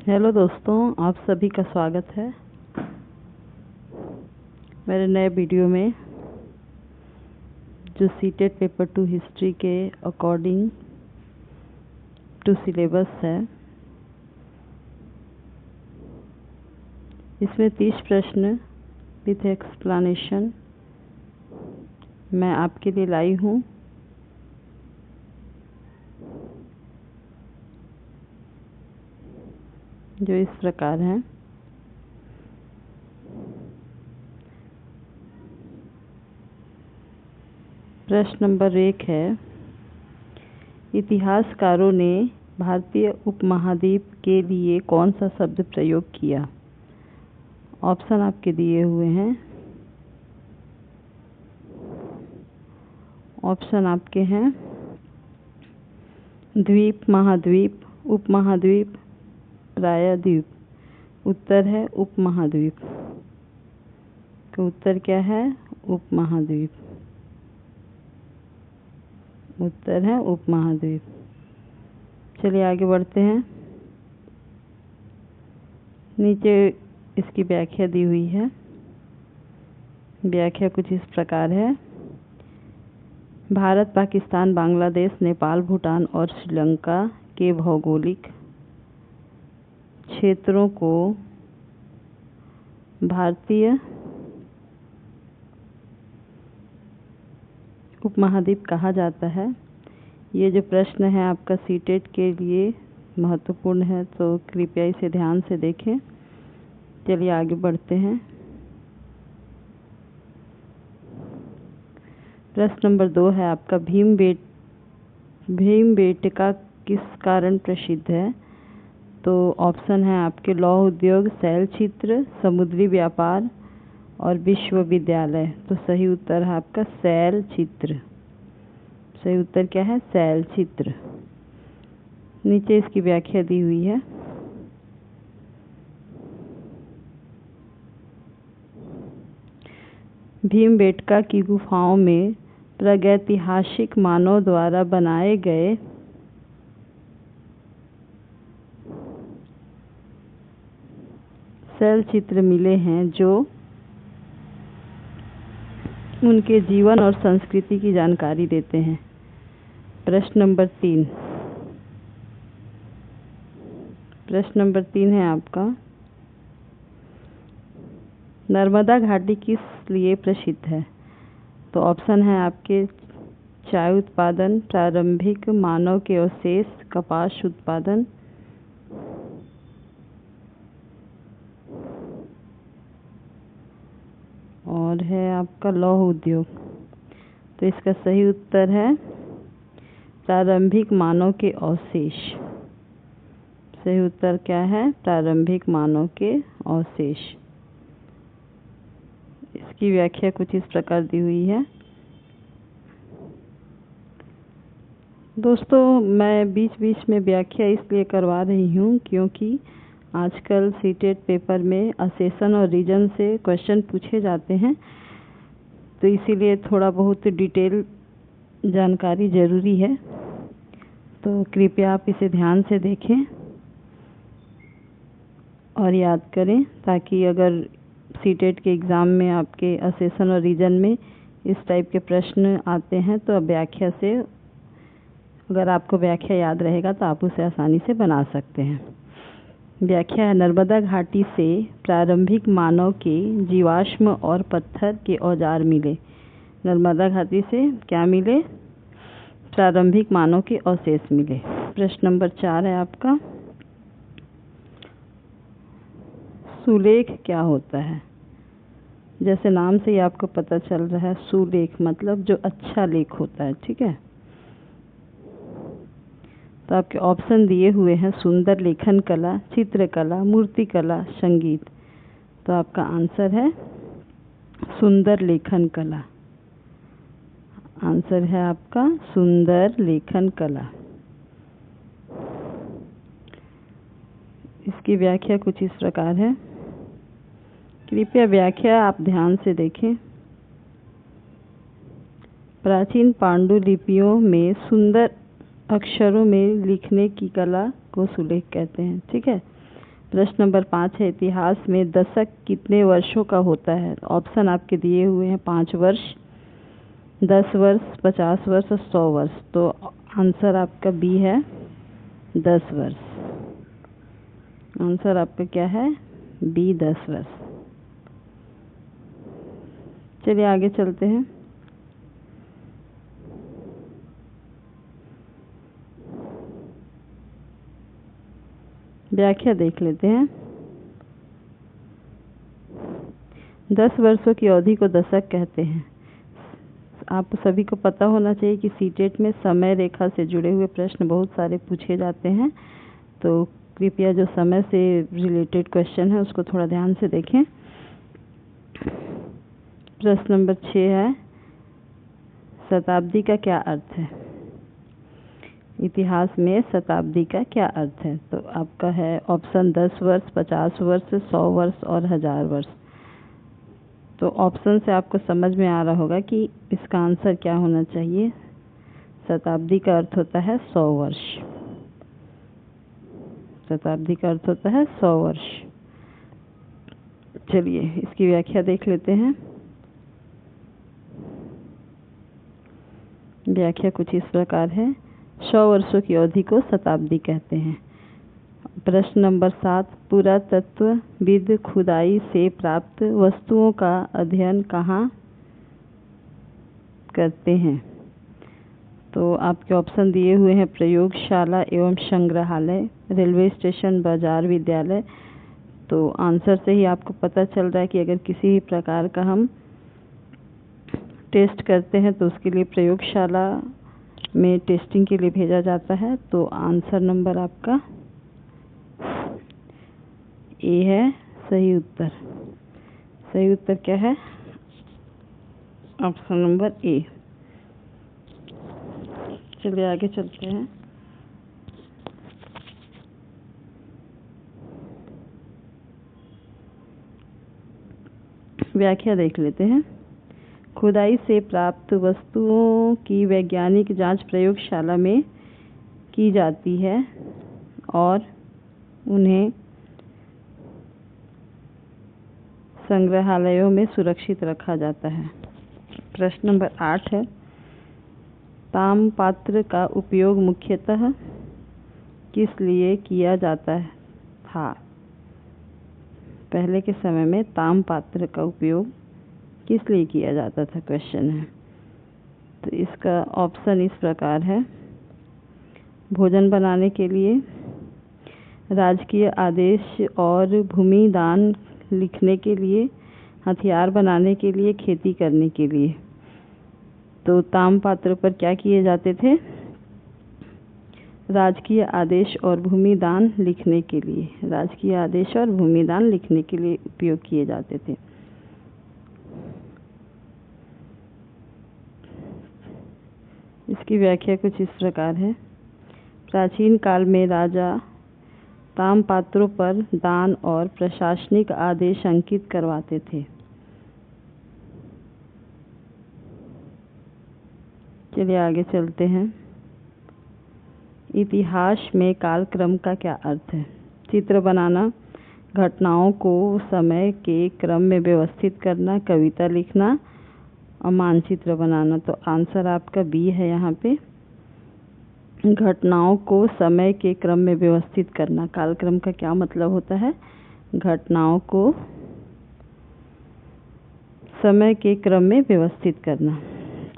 Hello दोस्तों, आप सभी का स्वागत है मेरे नए वीडियो में। जो सीटेट पेपर 2 हिस्ट्री के अकॉर्डिंग टू सिलेबस है, इसमें 30 प्रश्न विथ एक्सप्लेनेशन मैं आपके लिए लाई हूँ। जो इस प्रकार हैं। प्रश्न नंबर 1 है, इतिहासकारों ने भारतीय उपमहाद्वीप के लिए कौन सा शब्द प्रयोग किया? ऑप्शन आपके दिए हुए हैं। ऑप्शन आपके हैं द्वीप, महाद्वीप, उपमहाद्वीप, प्रायद्वीप। उत्तर है उपमहाद्वीप। तो उत्तर क्या है? उपमहाद्वीप। उत्तर है उपमहाद्वीप। चलिए आगे बढ़ते हैं। नीचे इसकी व्याख्या दी हुई है। व्याख्या कुछ इस प्रकार है। भारत, पाकिस्तान, बांग्लादेश, नेपाल, भूटान और श्रीलंका के भौगोलिक क्षेत्रों को भारतीय उपमहाद्वीप कहा जाता है। ये जो प्रश्न है आपका सीटेट के लिए महत्वपूर्ण है, तो कृपया इसे ध्यान से देखें। चलिए आगे बढ़ते हैं। प्रश्न नंबर 2 है आपका, भीमबेटका किस कारण प्रसिद्ध है? तो ऑप्शन है आपके लौह उद्योग, शैल चित्र, समुद्री व्यापार और विश्वविद्यालय। तो सही उत्तर है आपका शैल चित्र। सही उत्तर क्या है? शैल चित्र। नीचे इसकी व्याख्या दी हुई है। भीमबेटका की गुफाओं में प्रागैतिहासिक मानव द्वारा बनाए गए शैल चित्र मिले हैं, जो उनके जीवन और संस्कृति की जानकारी देते हैं। प्रश्न नंबर 3। प्रश्न नंबर 3 है आपका, नर्मदा घाटी किस लिए प्रसिद्ध है? तो ऑप्शन है आपके चाय उत्पादन, प्रारंभिक मानव के अवशेष, कपास उत्पादन और है आपका लौह उद्योग। तो इसका सही उत्तर है प्रारंभिक मानव के अवशेष। सही उत्तर क्या है? प्रारंभिक मानव के अवशेष। इसकी व्याख्या कुछ इस प्रकार दी हुई है। दोस्तों, मैं बीच बीच में व्याख्या इसलिए करवा रही हूँ क्योंकि आजकल सीटेट पेपर में असेशन और रीजन से क्वेश्चन पूछे जाते हैं, तो इसीलिए थोड़ा बहुत डिटेल जानकारी ज़रूरी है। तो कृपया आप इसे ध्यान से देखें और याद करें, ताकि अगर सीटेट के एग्ज़ाम में आपके असेशन और रीजन में इस टाइप के प्रश्न आते हैं, तो व्याख्या से अगर आपको व्याख्या याद रहेगा तो आप उसे आसानी से बना सकते हैं। व्याख्या है, नर्मदा घाटी से प्रारंभिक मानव के जीवाश्म और पत्थर के औजार मिले। नर्मदा घाटी से क्या मिले? प्रारंभिक मानव के अवशेष मिले। प्रश्न नंबर 4 है आपका, सुलेख क्या होता है? जैसे नाम से ही आपको पता चल रहा है, सुलेख मतलब जो अच्छा लेख होता है। ठीक है, तो आपके ऑप्शन दिए हुए हैं सुंदर लेखन कला, चित्रकला, मूर्तिकला, संगीत। तो आपका आंसर है सुंदर लेखन कला। आंसर है आपका सुंदर लेखन कला। इसकी व्याख्या कुछ इस प्रकार है। कृपया व्याख्या आप ध्यान से देखें। प्राचीन पांडुलिपियों में सुंदर अक्षरों में लिखने की कला को सुलेख कहते हैं। ठीक है, प्रश्न नंबर 5 है, इतिहास में दशक कितने वर्षों का होता है? ऑप्शन आपके दिए हुए हैं 5 वर्ष, 10 वर्ष, 50 वर्ष और 100 वर्ष। तो आंसर आपका बी है 10 वर्ष। आंसर आपका क्या है? बी 10 वर्ष। चलिए आगे चलते हैं। व्याख्या देख लेते हैं। 10 वर्षों की अवधि को दशक कहते हैं। आप सभी को पता होना चाहिए कि सीटेट में समय रेखा से जुड़े हुए प्रश्न बहुत सारे पूछे जाते हैं, तो कृपया जो समय से रिलेटेड क्वेश्चन है उसको थोड़ा ध्यान से देखें। प्रश्न नंबर 6 है, शताब्दी का क्या अर्थ है? इतिहास में शताब्दी का क्या अर्थ है? तो आपका है ऑप्शन 10 वर्ष, 50 वर्ष, 100 वर्ष और 1000 वर्ष। तो ऑप्शन से आपको समझ में आ रहा होगा कि इसका आंसर क्या होना चाहिए। शताब्दी का अर्थ होता है 100 वर्ष। शताब्दी का अर्थ होता है 100 वर्ष। चलिए इसकी व्याख्या देख लेते हैं। व्याख्या कुछ इस प्रकार है, 100 वर्षों की अवधि को शताब्दी कहते हैं। प्रश्न नंबर 7, पुरातत्वविद खुदाई से प्राप्त वस्तुओं का अध्ययन कहाँ करते हैं? तो आपके ऑप्शन दिए हुए हैं प्रयोगशाला एवं संग्रहालय, रेलवे स्टेशन, बाजार, विद्यालय। तो आंसर से ही आपको पता चल रहा है कि अगर किसी भी प्रकार का हम टेस्ट करते हैं तो उसके लिए प्रयोगशाला में टेस्टिंग के लिए भेजा जाता है। तो आंसर नंबर आपका ए है सही उत्तर। सही उत्तर क्या है? Option number A. चलिए आगे चलते हैं। व्याख्या देख लेते हैं। खुदाई से प्राप्त वस्तुओं की वैज्ञानिक जांच प्रयोगशाला में की जाती है और उन्हें संग्रहालयों में सुरक्षित रखा जाता है। प्रश्न नंबर 8 है, तामपात्र का उपयोग मुख्यतः किस लिए किया जाता था? पहले के समय में तामपात्र का उपयोग किस लिए किया जाता था, क्वेश्चन है। तो इसका ऑप्शन इस प्रकार है, भोजन बनाने के लिए, राजकीय आदेश और भूमि दान लिखने के लिए, हथियार बनाने के लिए, खेती करने के लिए। तो तामपात्र पर क्या किए जाते थे? राजकीय आदेश और भूमि दान लिखने के लिए। राजकीय आदेश और भूमि दान लिखने के लिए उपयोग किए जाते थे। इसकी व्याख्या कुछ इस प्रकार है, प्राचीन काल में राजा तामपात्रों पर दान और प्रशासनिक आदेश अंकित करवाते थे। चलिए आगे चलते हैं। इतिहास में कालक्रम का क्या अर्थ है? चित्र बनाना, घटनाओं को समय के क्रम में व्यवस्थित करना, कविता लिखना और मानचित्र बनाना। तो आंसर आपका बी है यहाँ पे, घटनाओं को समय के क्रम में व्यवस्थित करना। कालक्रम का क्या मतलब होता है? घटनाओं को समय के क्रम में व्यवस्थित करना।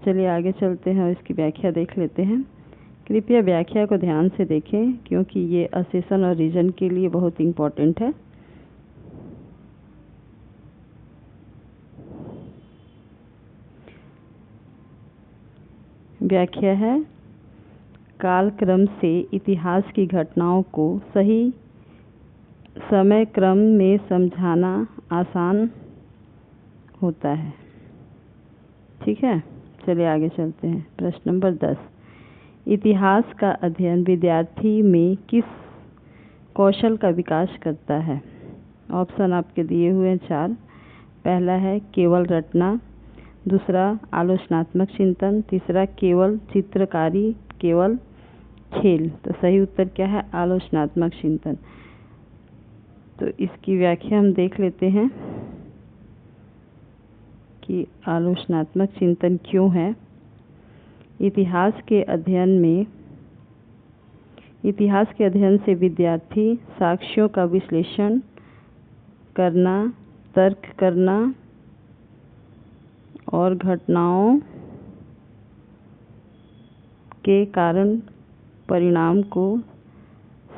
चलिए आगे चलते हैं और इसकी व्याख्या देख लेते हैं। कृपया व्याख्या को ध्यान से देखें क्योंकि ये असेशन और रीजन के लिए बहुत इम्पोर्टेंट है। व्याख्या है, कालक्रम से इतिहास की घटनाओं को सही समय क्रम में समझाना आसान होता है। ठीक है, चलिए आगे चलते हैं। प्रश्न नंबर 10, इतिहास का अध्ययन विद्यार्थी में किस कौशल का विकास करता है? ऑप्शन आपके दिए हुए हैं 4। पहला है केवल रटना, दूसरा आलोचनात्मक चिंतन, तीसरा केवल चित्रकारी, केवल खेल। तो सही उत्तर क्या है? आलोचनात्मक चिंतन। तो इसकी व्याख्या हम देख लेते हैं कि आलोचनात्मक चिंतन क्यों है। इतिहास के अध्ययन से विद्यार्थी साक्ष्यों का विश्लेषण करना, तर्क करना और घटनाओं के कारण परिणाम को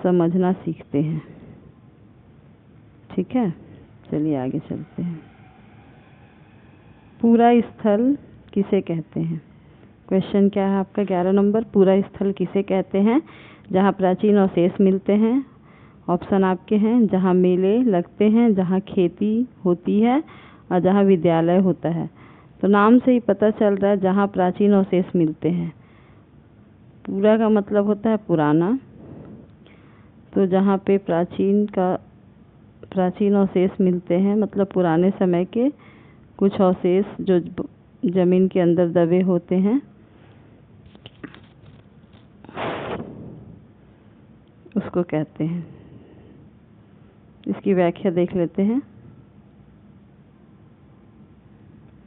समझना सीखते हैं। ठीक है, चलिए आगे चलते हैं। पूरा स्थल किसे कहते हैं? क्वेश्चन क्या है आपका 11 नंबर, पूरा स्थल किसे कहते हैं? जहाँ प्राचीन अवशेष मिलते हैं। ऑप्शन आपके हैं जहाँ मेले लगते हैं, जहाँ खेती होती है और जहाँ विद्यालय होता है। तो नाम से ही पता चल रहा है जहाँ प्राचीन अवशेष मिलते हैं। पूरा का मतलब होता है पुराना, तो जहाँ पे प्राचीन अवशेष मिलते हैं मतलब पुराने समय के कुछ अवशेष जो जमीन के अंदर दबे होते हैं, उसको कहते हैं। इसकी व्याख्या देख लेते हैं।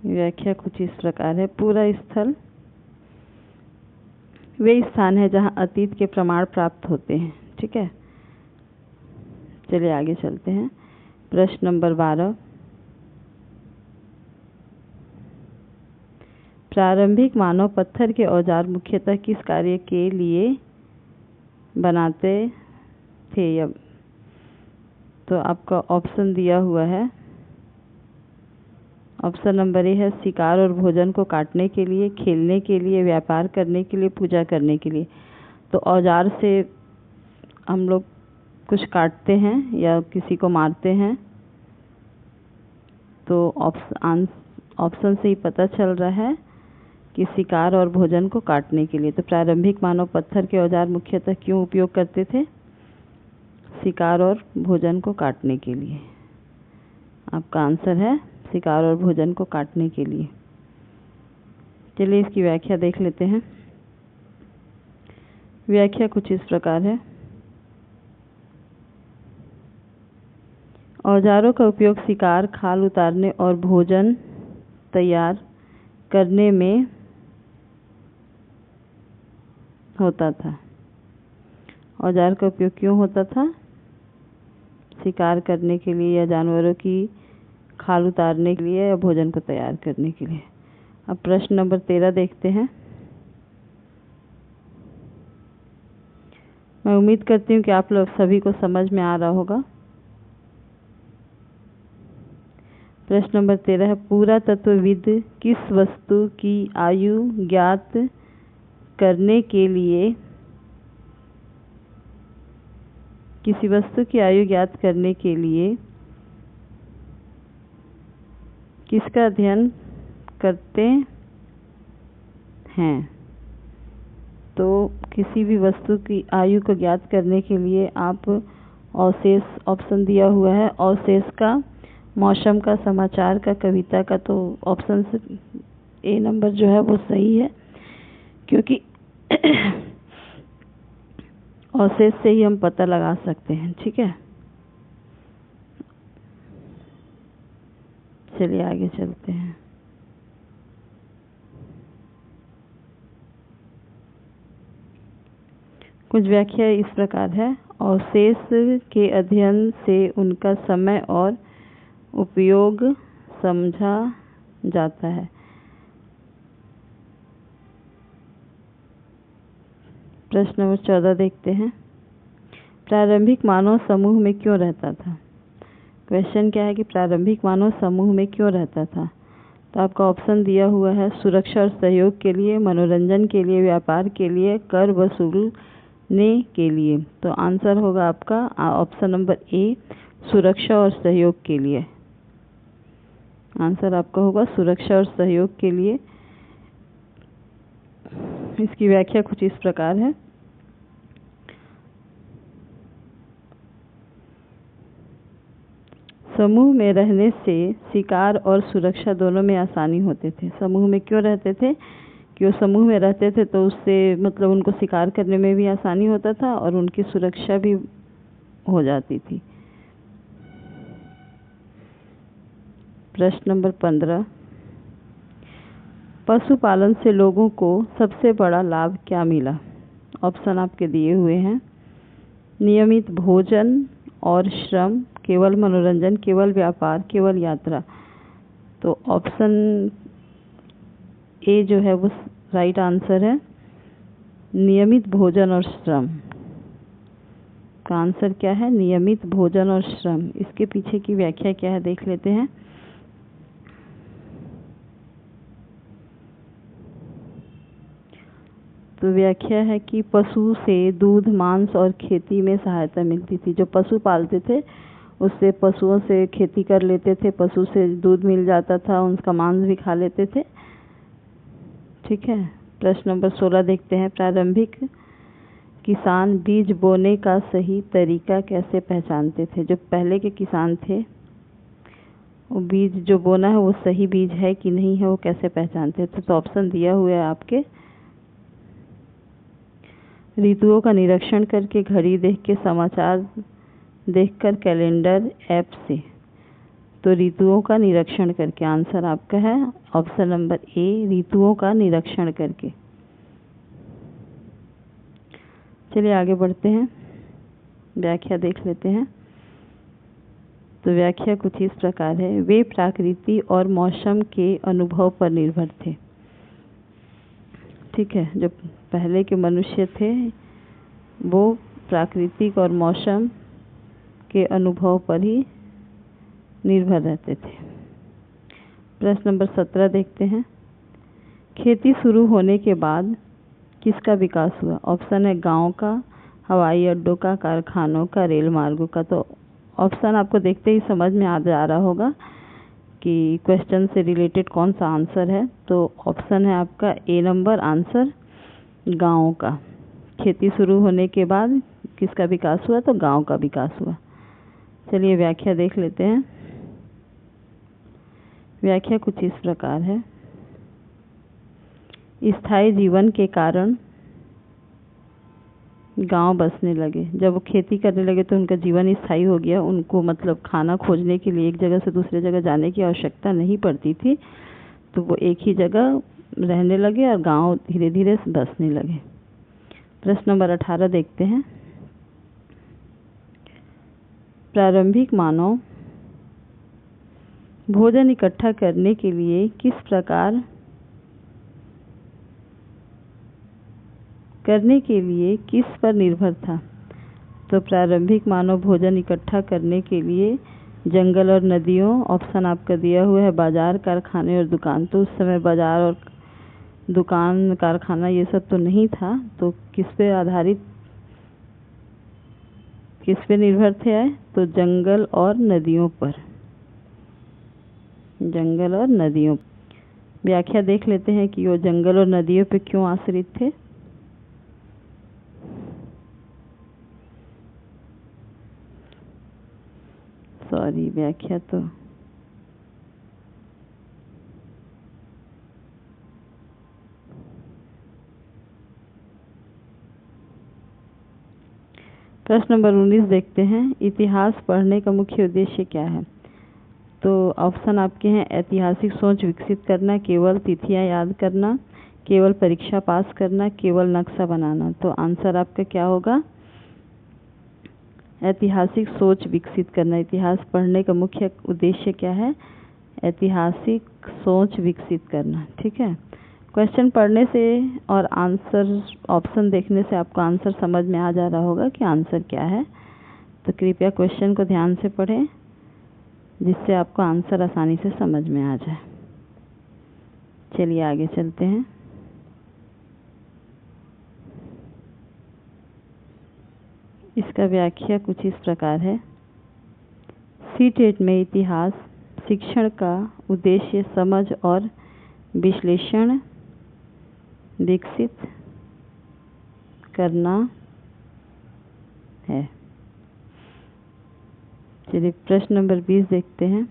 व्याख्या कुछ इस प्रकार है। पूरा स्थल वे स्थान है जहाँ अतीत के प्रमाण प्राप्त होते हैं। ठीक है, चलिए आगे चलते हैं। प्रश्न नंबर 12, प्रारंभिक मानव पत्थर के औजार मुख्यतः किस कार्य के लिए बनाते थे? तो आपका ऑप्शन दिया हुआ है। ऑप्शन नंबर ए है शिकार और भोजन को काटने के लिए, खेलने के लिए, व्यापार करने के लिए, पूजा करने के लिए। तो औजार से हम लोग कुछ काटते हैं या किसी को मारते हैं, तो ऑप्शन से ही पता चल रहा है कि शिकार और भोजन को काटने के लिए। तो प्रारंभिक मानव पत्थर के औजार मुख्यतः क्यों उपयोग करते थे? शिकार और भोजन को काटने के लिए। आपका आंसर है शिकार और भोजन को काटने के लिए। चलिए इसकी व्याख्या देख लेते हैं। व्याख्या कुछ इस प्रकार है। औजारों का उपयोग शिकार, खाल उतारने और भोजन तैयार करने में होता था। औजार का उपयोग क्यों होता था? शिकार करने के लिए या जानवरों की खाल उतारने के लिए या भोजन को तैयार करने के लिए। अब प्रश्न नंबर 13 देखते हैं। मैं उम्मीद करती हूँ कि आप लोग सभी को समझ में आ रहा होगा। प्रश्न नंबर 13 है, पुरातत्वविद किस वस्तु की आयु ज्ञात करने के लिए किसी वस्तु की आयु ज्ञात करने के लिए किसका अध्ययन करते हैं? तो किसी भी वस्तु की आयु को ज्ञात करने के लिए आप अवशेष, ऑप्शन दिया हुआ है अवशेष का, मौसम का, समाचार का, कविता का। तो ऑप्शन से ए नंबर जो है वो सही है, क्योंकि अवशेष से ही हम पता लगा सकते हैं। ठीक है, चलिए आगे चलते हैं। कुछ व्याख्या इस प्रकार है। अवशेष के अध्ययन से उनका समय और उपयोग समझा जाता है। प्रश्न नंबर 14 देखते हैं। प्रारंभिक मानव समूह में क्यों रहता था? क्वेश्चन क्या है कि प्रारंभिक मानव समूह में क्यों रहता था? तो आपका ऑप्शन दिया हुआ है सुरक्षा और सहयोग के लिए, मनोरंजन के लिए, व्यापार के लिए, कर वसूलने के लिए। तो आंसर होगा आपका ऑप्शन नंबर ए, सुरक्षा और सहयोग के लिए। आंसर आपका होगा सुरक्षा और सहयोग के लिए। इसकी व्याख्या कुछ इस प्रकार है। समूह में रहने से शिकार और सुरक्षा दोनों में आसानी होते थे। समूह में क्यों रहते थे? कि वो समूह में रहते थे तो उससे मतलब उनको शिकार करने में भी आसानी होता था और उनकी सुरक्षा भी हो जाती थी। प्रश्न नंबर 15, पशुपालन से लोगों को सबसे बड़ा लाभ क्या मिला? ऑप्शन आपके दिए हुए हैं, नियमित भोजन और श्रम, केवल मनोरंजन, केवल व्यापार, केवल यात्रा। तो ऑप्शन ए जो है वो राइट आंसर है, नियमित भोजन और श्रम का आंसर क्या है? नियमित भोजन और श्रम। इसके पीछे की व्याख्या क्या है देख लेते हैं। तो व्याख्या है कि पशु से दूध, मांस और खेती में सहायता मिलती थी। जो पशु पालते थे उससे पशुओं से खेती कर लेते थे, पशु से दूध मिल जाता था, उनका मांस भी खा लेते थे। ठीक है। प्रश्न नंबर 16 देखते हैं, प्रारंभिक किसान बीज बोने का सही तरीका कैसे पहचानते थे? जो पहले के किसान थे वो बीज जो बोना है वो सही बीज है कि नहीं है वो कैसे पहचानते थे? तो ऑप्शन दिया हुआ है आपके, ऋतुओं का निरीक्षण करके, घड़ी देख के, समाचार देखकर, कैलेंडर ऐप से। तो ऋतुओं का निरीक्षण करके आंसर आपका है ऑप्शन नंबर ए, ऋतुओं का निरीक्षण करके। चलिए आगे बढ़ते हैं, व्याख्या देख लेते हैं। तो व्याख्या कुछ इस प्रकार है, वे प्रकृति और मौसम के अनुभव पर निर्भर थे। ठीक है। जो पहले के मनुष्य थे वो प्राकृतिक और मौसम के अनुभव पर ही निर्भर रहते थे। प्रश्न नंबर 17 देखते हैं, खेती शुरू होने के बाद किसका विकास हुआ? ऑप्शन है गांव का, हवाई अड्डों का, कारखानों का, रेल मार्गों का। तो ऑप्शन आपको देखते ही समझ में आ जा रहा होगा कि क्वेश्चन से रिलेटेड कौन सा आंसर है। तो ऑप्शन है आपका ए नंबर आंसर, गांव का। खेती शुरू होने के बाद किसका विकास हुआ? तो गांव का विकास हुआ। चलिए व्याख्या देख लेते हैं। व्याख्या कुछ इस प्रकार है, स्थायी जीवन के कारण गांव बसने लगे। जब वो खेती करने लगे तो उनका जीवन स्थायी हो गया, उनको मतलब खाना खोजने के लिए एक जगह से दूसरे जगह जाने की आवश्यकता नहीं पड़ती थी, तो वो एक ही जगह रहने लगे और गांव धीरे धीरे बसने लगे। प्रश्न नंबर 18 देखते हैं, प्रारंभिक मानव भोजन इकट्ठा करने के लिए किस पर निर्भर था? तो प्रारंभिक मानव भोजन इकट्ठा करने के लिए जंगल और नदियों, ऑप्शन आपका दिया हुआ है बाजार, कारखाने और दुकान। तो उस समय बाजार और दुकान, कारखाना ये सब तो नहीं था, तो किस पे निर्भर थे आए? तो जंगल और नदियों पर। जंगल और नदियों। व्याख्या देख लेते हैं कि वो जंगल और नदियों पे क्यों आश्रित थे। सॉरी, व्याख्या तो प्रश्न नंबर 19 देखते हैं, इतिहास पढ़ने का मुख्य उद्देश्य क्या है? तो ऑप्शन आपके हैं, ऐतिहासिक सोच विकसित करना, केवल तिथियां याद करना, केवल परीक्षा पास करना, केवल नक्शा बनाना। तो आंसर आपका क्या होगा? ऐतिहासिक सोच विकसित करना। इतिहास पढ़ने का मुख्य उद्देश्य क्या है? ऐतिहासिक सोच विकसित करना। ठीक है। क्वेश्चन पढ़ने से और आंसर ऑप्शन देखने से आपको आंसर समझ में आ जा रहा होगा कि आंसर क्या है। तो कृपया क्वेश्चन को ध्यान से पढ़ें जिससे आपको आंसर आसानी से समझ में आ जाए। चलिए आगे चलते हैं। इसका व्याख्या कुछ इस प्रकार है, सीटेट में इतिहास शिक्षण का उद्देश्य समझ और विश्लेषण विकसित करना है। चलिए प्रश्न नंबर 20 देखते हैं,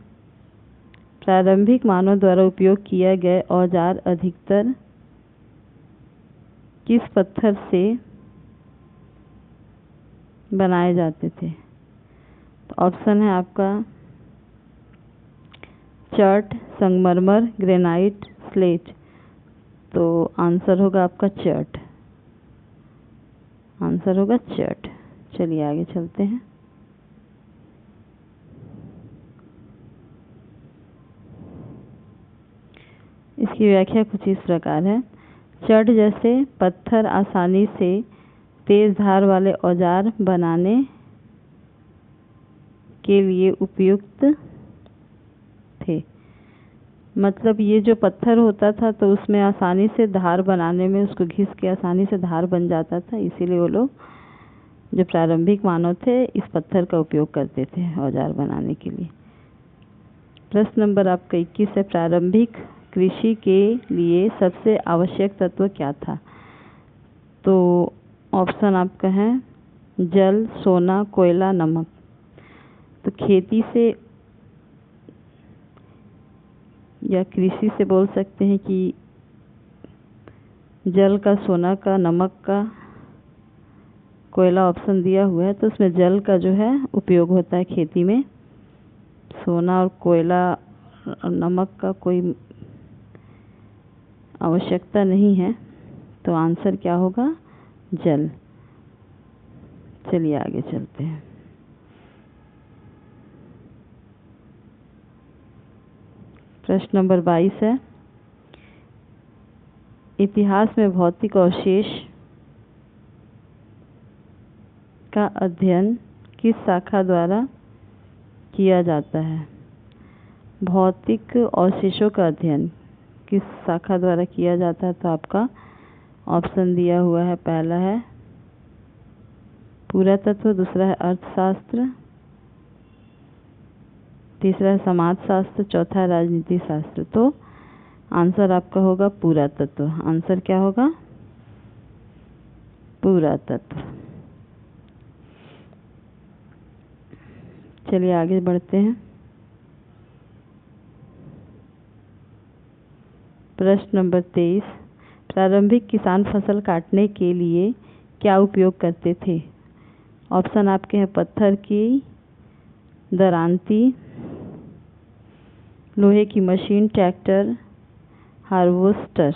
प्रारंभिक मानव द्वारा उपयोग किए गए औजार अधिकतर किस पत्थर से बनाए जाते थे? तो ऑप्शन है आपका चर्ट, संगमरमर, ग्रेनाइट, स्लेट। तो आंसर होगा आपका चर्ट, आंसर होगा चर्ट। चलिए आगे चलते हैं। इसकी व्याख्या कुछ इस प्रकार है। चर्ट जैसे पत्थर आसानी से तेज धार वाले औजार बनाने के लिए उपयुक्त थे। मतलब ये जो पत्थर होता था तो उसमें आसानी से धार बनाने में, उसको घिस के आसानी से धार बन जाता था, इसीलिए वो लोग जो प्रारंभिक मानव थे इस पत्थर का उपयोग करते थे औजार बनाने के लिए। प्रश्न नंबर आपका 21 है, प्रारंभिक कृषि के लिए सबसे आवश्यक तत्व क्या था? तो ऑप्शन आपका है जल, सोना, कोयला, नमक। तो खेती से या कृषि से बोल सकते हैं कि जल का, सोना का, नमक का, कोयला ऑप्शन दिया हुआ है तो उसमें जल का जो है उपयोग होता है खेती में। सोना और कोयला और नमक का कोई आवश्यकता नहीं है, तो आंसर क्या होगा? जल। चलिए आगे चलते हैं। प्रश्न नंबर 22 है, इतिहास में भौतिक अवशेष का अध्ययन किस शाखा द्वारा किया जाता है? भौतिक अवशेषों का अध्ययन किस शाखा द्वारा किया जाता है? तो आपका ऑप्शन दिया हुआ है, पहला है पुरातत्व, दूसरा है अर्थशास्त्र, तीसरा है समाजशास्त्र, चौथा है राजनीति शास्त्र। तो आंसर आपका होगा पुरातत्व। आंसर क्या होगा? पुरातत्व। चलिए आगे बढ़ते हैं। प्रश्न नंबर 23, प्रारंभिक किसान फसल काटने के लिए क्या उपयोग करते थे? ऑप्शन आपके हैं पत्थर की दरांती, लोहे की मशीन, ट्रैक्टर, हार्वेस्टर।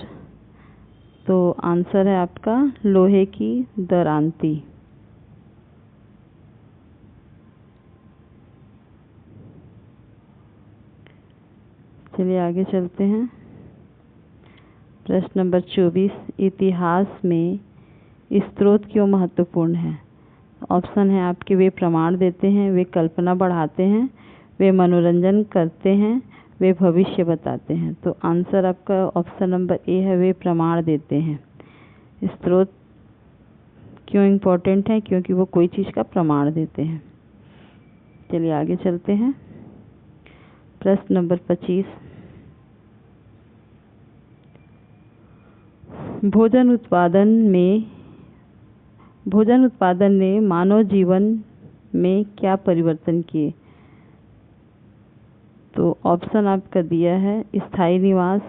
तो आंसर है आपका लोहे की दरांती। चलिए आगे चलते हैं। प्रश्न नंबर 24, इतिहास में स्रोत क्यों महत्वपूर्ण है? ऑप्शन है आपके वे प्रमाण देते हैं, वे कल्पना बढ़ाते हैं, वे मनोरंजन करते हैं, वे भविष्य बताते हैं। तो आंसर आपका ऑप्शन नंबर ए है, वे प्रमाण देते हैं। स्रोत क्यों इम्पोर्टेंट है? क्योंकि वो कोई चीज़ का प्रमाण देते हैं। चलिए आगे चलते हैं। प्रश्न नंबर 25, भोजन उत्पादन ने मानव जीवन में क्या परिवर्तन किए? तो ऑप्शन आपका दिया है स्थायी निवास,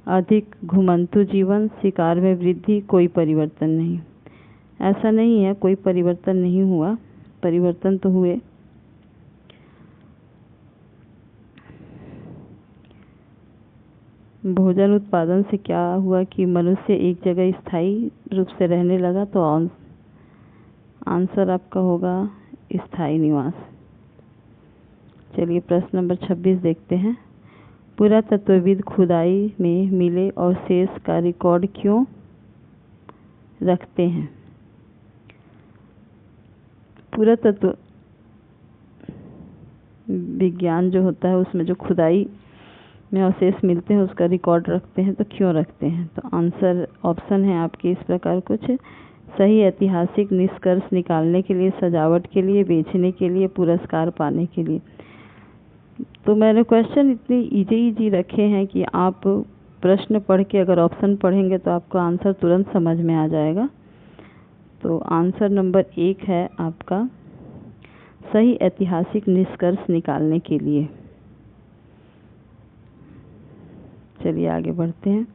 अधिक घुमंतु जीवन, शिकार में वृद्धि, कोई परिवर्तन नहीं। ऐसा नहीं है, कोई परिवर्तन नहीं हुआ, परिवर्तन तो हुए। भोजन उत्पादन से क्या हुआ कि मनुष्य एक जगह स्थायी रूप से रहने लगा। तो आंसर आपका होगा स्थायी निवास। चलिए प्रश्न नंबर 26 देखते हैं। पुरातत्वविद खुदाई में मिले अवशेष का रिकॉर्ड क्यों रखते हैं? पुरातत्व विज्ञान जो होता है उसमें जो खुदाई में अवशेष मिलते हैं उसका रिकॉर्ड रखते हैं। तो क्यों रखते हैं? तो आंसर ऑप्शन है आपके इस प्रकार कुछ, सही ऐतिहासिक निष्कर्ष निकालने के लिए, सजावट के लिए, बेचने के लिए, पुरस्कार पाने के लिए। तो मैंने क्वेश्चन इतने इजी रखे हैं कि आप प्रश्न पढ़ के अगर ऑप्शन पढ़ेंगे तो आपको आंसर तुरंत समझ में आ जाएगा। तो आंसर नंबर 1 है आपका सही ऐतिहासिक निष्कर्ष निकालने के लिए। चलिए आगे बढ़ते हैं।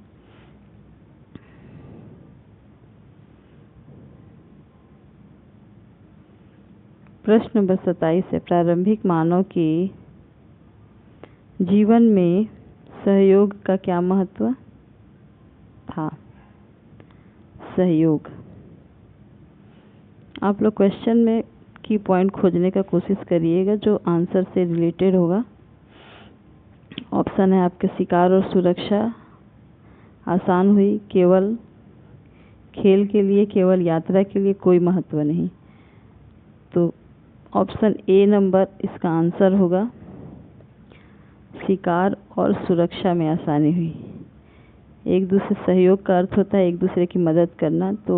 प्रश्न नंबर 27 है, प्रारंभिक मानव की जीवन में सहयोग का क्या महत्व था? सहयोग। आप लोग क्वेश्चन में की पॉइंट खोजने का कोशिश करिएगा जो आंसर से रिलेटेड होगा। ऑप्शन है आपके शिकार और सुरक्षा आसान हुई, केवल खेल के लिए, केवल यात्रा के लिए, कोई महत्व नहीं। तो ऑप्शन ए नंबर इसका आंसर होगा। शिकार और सुरक्षा में आसानी हुई। एक दूसरे सहयोग का अर्थ होता है एक दूसरे की मदद करना। तो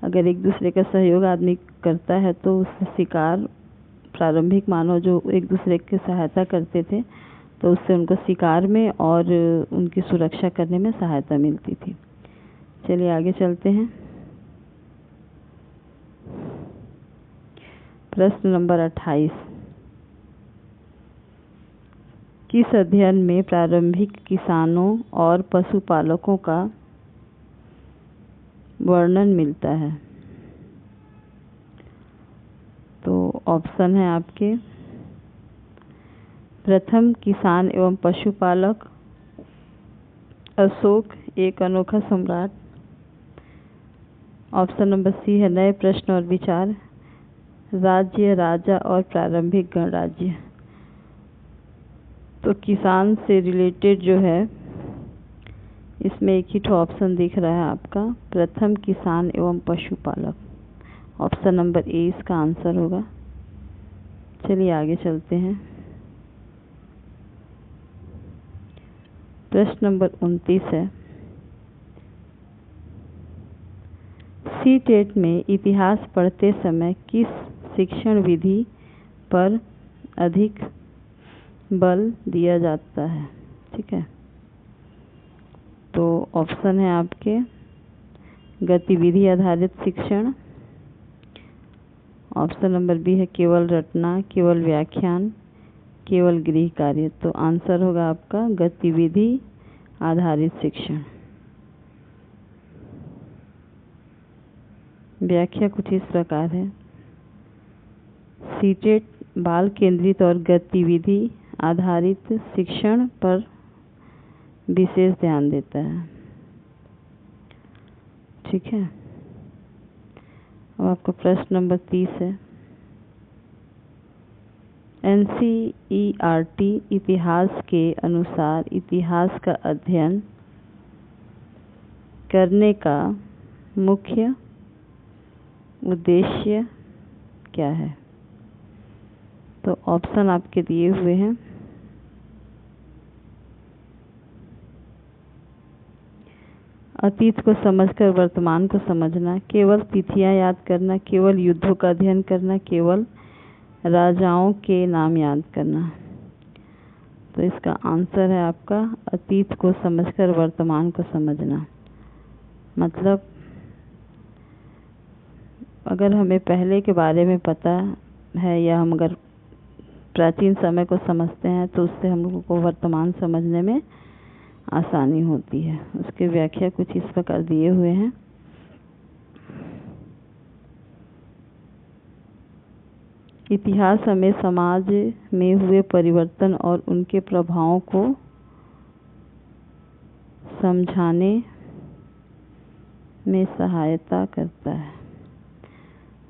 अगर एक दूसरे का सहयोग आदमी करता है तो उससे शिकार, प्रारंभिक मानव जो एक दूसरे की सहायता करते थे तो उससे उनको शिकार में और उनकी सुरक्षा करने में सहायता मिलती थी। चलिए आगे चलते हैं। प्रश्न नंबर 28। किस अध्ययन में प्रारंभिक किसानों और पशुपालकों का वर्णन मिलता है? तो ऑप्शन है आपके प्रथम किसान एवं पशुपालक, अशोक एक अनोखा सम्राट। ऑप्शन नंबर सी है नए प्रश्न और विचार, राज्य, राजा और प्रारंभिक गणराज्य। तो किसान से रिलेटेड जो है इसमें एक ही तो ऑप्शन दिख रहा है आपका, प्रथम किसान एवं पशुपालक। ऑप्शन नंबर ए इसका आंसर होगा। चलिए आगे चलते हैं। प्रश्न नंबर 29 है। सीटेट में इतिहास पढ़ते समय किस शिक्षण विधि पर अधिक बल दिया जाता है? ठीक है, तो ऑप्शन है आपके गतिविधि आधारित शिक्षण। ऑप्शन नंबर बी है केवल रटना, केवल व्याख्यान, केवल गृह कार्य। तो आंसर होगा आपका गतिविधि आधारित शिक्षण। व्याख्या कुछ इस प्रकार है। सीटेट बाल केंद्रित और गतिविधि आधारित शिक्षण पर विशेष ध्यान देता है। ठीक है, अब आपका प्रश्न नंबर 30 है। NCERT इतिहास के अनुसार इतिहास का अध्ययन करने का मुख्य उद्देश्य क्या है? तो ऑप्शन आपके दिए हुए हैं। अतीत को समझकर वर्तमान को समझना, केवल तिथियां याद करना, केवल युद्धों का अध्ययन करना, केवल राजाओं के नाम याद करना। तो इसका आंसर है आपका अतीत को समझकर वर्तमान को समझना। मतलब अगर हमें पहले के बारे में पता है या हम अगर प्राचीन समय को समझते हैं तो उससे हम लोगों को वर्तमान समझने में आसानी होती है। उसकी व्याख्या कुछ इस प्रकार दिए हुए हैं। इतिहास हमें समाज में हुए परिवर्तन और उनके प्रभावों को समझाने में सहायता करता है।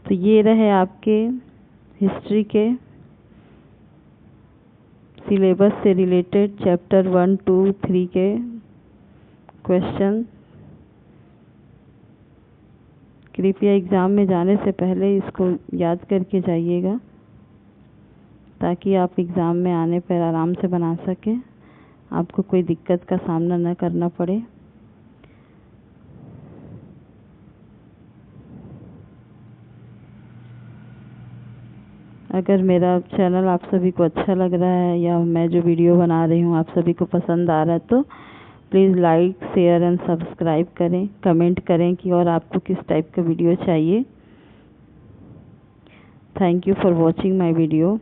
तो ये रहे आपके हिस्ट्री के सिलेबस से रिलेटेड चैप्टर 1, 2, 3 के क्वेश्चन। कृपया एग्ज़ाम में जाने से पहले इसको याद करके जाइएगा ताकि आप एग्ज़ाम में आने पर आराम से बना सकें, आपको कोई दिक्कत का सामना न करना पड़े। अगर मेरा चैनल आप सभी को अच्छा लग रहा है या मैं जो वीडियो बना रही हूँ आप सभी को पसंद आ रहा है तो please like, share and subscribe करें। कमेंट करें कि और आपको किस टाइप का वीडियो चाहिए। Thank you for watching my video.